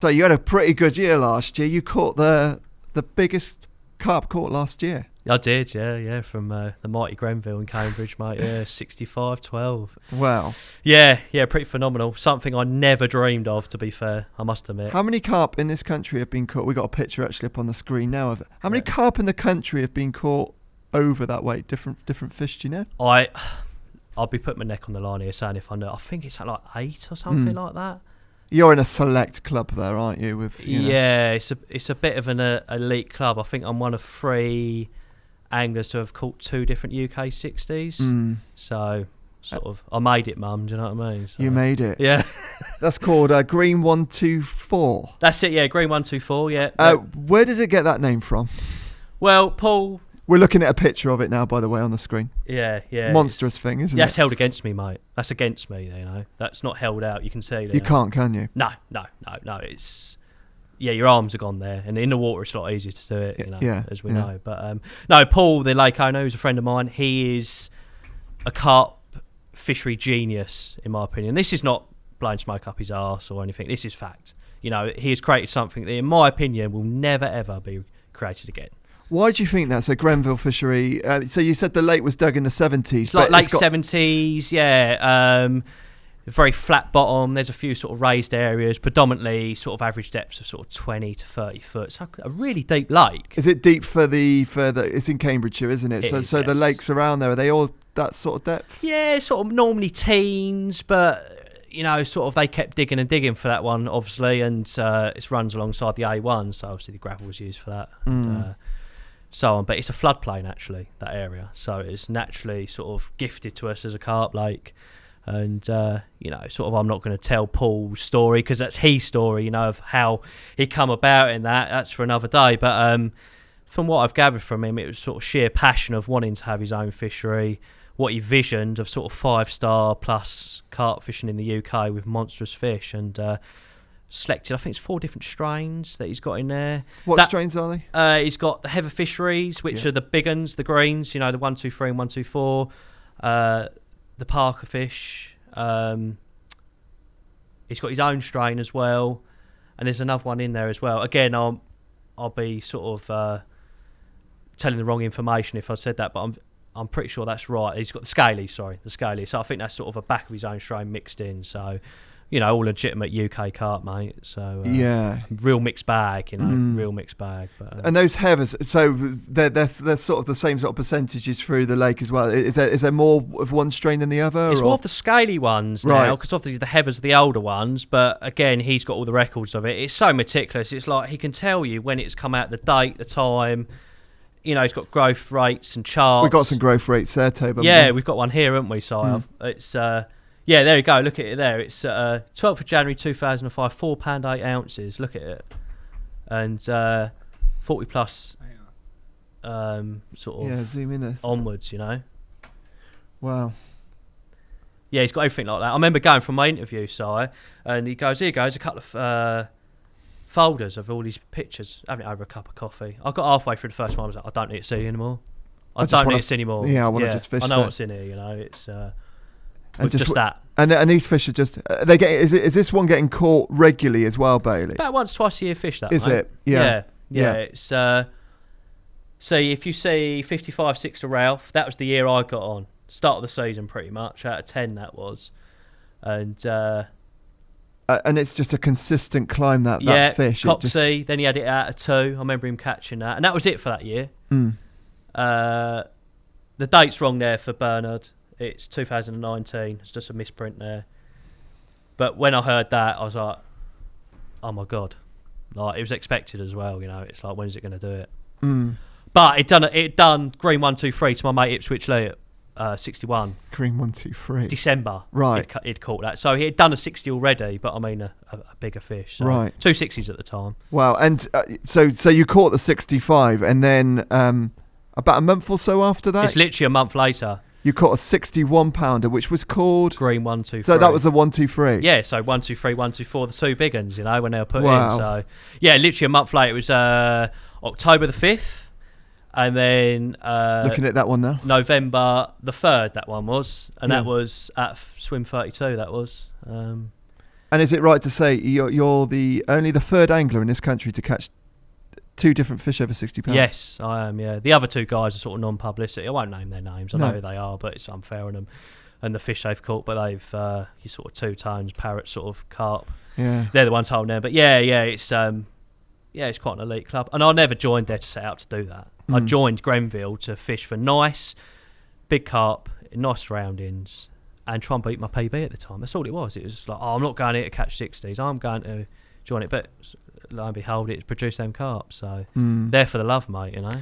So you had a pretty good year last year. You caught the biggest carp caught last year. I did, yeah, from the mighty Grenville in Cambridge, mate. Yeah, 65-12. Wow. Yeah, pretty phenomenal. Something I never dreamed of, to be fair, I must admit. How many carp in this country have been caught? We got a picture actually up on the screen now of it. How many carp in the country have been caught over that weight? Different fish, do you know? I'll be putting my neck on the line here saying if I know. I think it's like 8 or something like that. You're in a select club there, aren't you? With yeah, it's a bit of an elite club. I think I'm one of 3 anglers to have caught 2 different UK 60s. So sort of, I made it, mum. Do you know what I mean? So, you made it. Yeah. That's called Green 124. That's it. Yeah, Green 124. Yeah. Where does it get that name from? Well, Paul. We're looking at a picture of it now, by the way, on the screen. Yeah. Monstrous thing, isn't it? That's held against me, mate. That's against me, you know. That's not held out. You can see. You can't, can you? No. It's your arms are gone there, and in the water it's a lot easier to do it, you know, as we know. But no, Paul, the lake owner, who's a friend of mine, he is a carp fishery genius, in my opinion. This is not blowing smoke up his arse or anything. This is fact. You know, he has created something that, in my opinion, will never ever be created again. Why do you think that's a Grenville fishery? So you said the lake was dug in the 70s. It's like late 70s, yeah. Very flat bottom. There's a few sort of raised areas, predominantly sort of average depths of sort of 20 to 30 foot. So a really deep lake. Is it deep for the it's in Cambridgeshire, isn't it? So the lakes around there, are they all that sort of depth? Yeah, sort of normally teens, but you know, sort of they kept digging and digging for that one, obviously, and it runs alongside the A1, so obviously the gravel was used for that. And, so on, but it's a floodplain actually, that area, so it's naturally sort of gifted to us as a carp lake. And you know, sort of, I'm not going to tell Paul's story because that's his story, you know, of how he come about in that's for another day. But from what I've gathered from him, it was sort of sheer passion of wanting to have his own fishery, what he visioned of sort of 5-star plus carp fishing in the UK with monstrous fish, and selected, I think it's 4 different strains that he's got in there. What strains are they? He's got the heather fisheries, which are the big ones, the greens, you know, the 123 and 124. The Parker fish. He's got his own strain as well, and there's another one in there as well. Again, I'll be sort of telling the wrong information if I said that, but I'm pretty sure that's right. He's got the scaly. So I think that's sort of a back of his own strain mixed in. So, you know, all legitimate UK carp, mate. So real mixed bag, you know, real mixed bag. But, and those heathers, so they're sort of the same sort of percentages through the lake as well. Is there more of one strain than the other? It's more of the scaly ones now, because obviously the heathers are the older ones. But again, he's got all the records of it. It's so meticulous. It's like he can tell you when it's come out, the date, the time. You know, he's got growth rates and charts. We've got some growth rates there, Toby. Yeah, we've got one here, haven't we, Si? It's yeah, there you go. Look at it there. It's 12th of January 2005, 4 pound 8 ounces. Look at it, and 40 plus sort of zoom in there onwards. You know. Wow. Yeah, he's got everything like that. I remember going from my interview, Si, and he goes, "Here goes a couple of folders of all these pictures, having it over a cup of coffee." I got halfway through the first one. I was like, "I don't need to see you anymore. I don't need to see anymore. Yeah, I want to just fish. I know what's in here. You know, it's." And just that, and these fish are just they get. Is this one getting caught regularly as well, Bailey? About once, twice a year fish. That is mate. It? Yeah. It's see if you see 55-6 to Ralph, that was the year I got on. Start of the season, pretty much out of 10 that was, and it's just a consistent climb that fish. Copsey, then he had it out of 2. I remember him catching that, and that was it for that year. The date's wrong there for Bernard. It's 2019. It's just a misprint there. But when I heard that, I was like, "Oh my god!" Like it was expected as well. You know, it's like, when's it going to do it? But it done Green 123 to my mate Ipswich Lee at 61. Green 123. December. Right. He'd caught that. So he had done a 60 already, but I mean a bigger fish. So right. 2 60s at the time. Wow. And so you caught the 65, and then about a month or so after that, it's literally a month later. You caught a 61 pounder, which was called Green 123. So that was a 123. Yeah, so 123, 124, the 2 big ones, you know, when they were put in. So yeah, literally a month later. It was October the 5th, and then looking at that one now, November the 3rd. That one was, and that was at Swim 32. That was. And is it right to say you're the only the third angler in this country to catch 2 different fish over 60 pounds? Yes, I am. Yeah, the other 2 guys are sort of non-publicity. I won't name their names. I No. know who they are, but it's unfair on them. And the fish they've caught, but they've you sort of 2 tones, parrot sort of carp. Yeah. They're the ones holding there. But yeah, it's quite an elite club. And I never joined there to set out to do that. I joined Grenville to fish for nice, big carp, in nice surroundings, and try and beat my PB at the time. That's all it was. It was like, I'm not going here to catch 60s. I'm going to join it. But lo and behold, it's produced them carp. So there for the love, mate,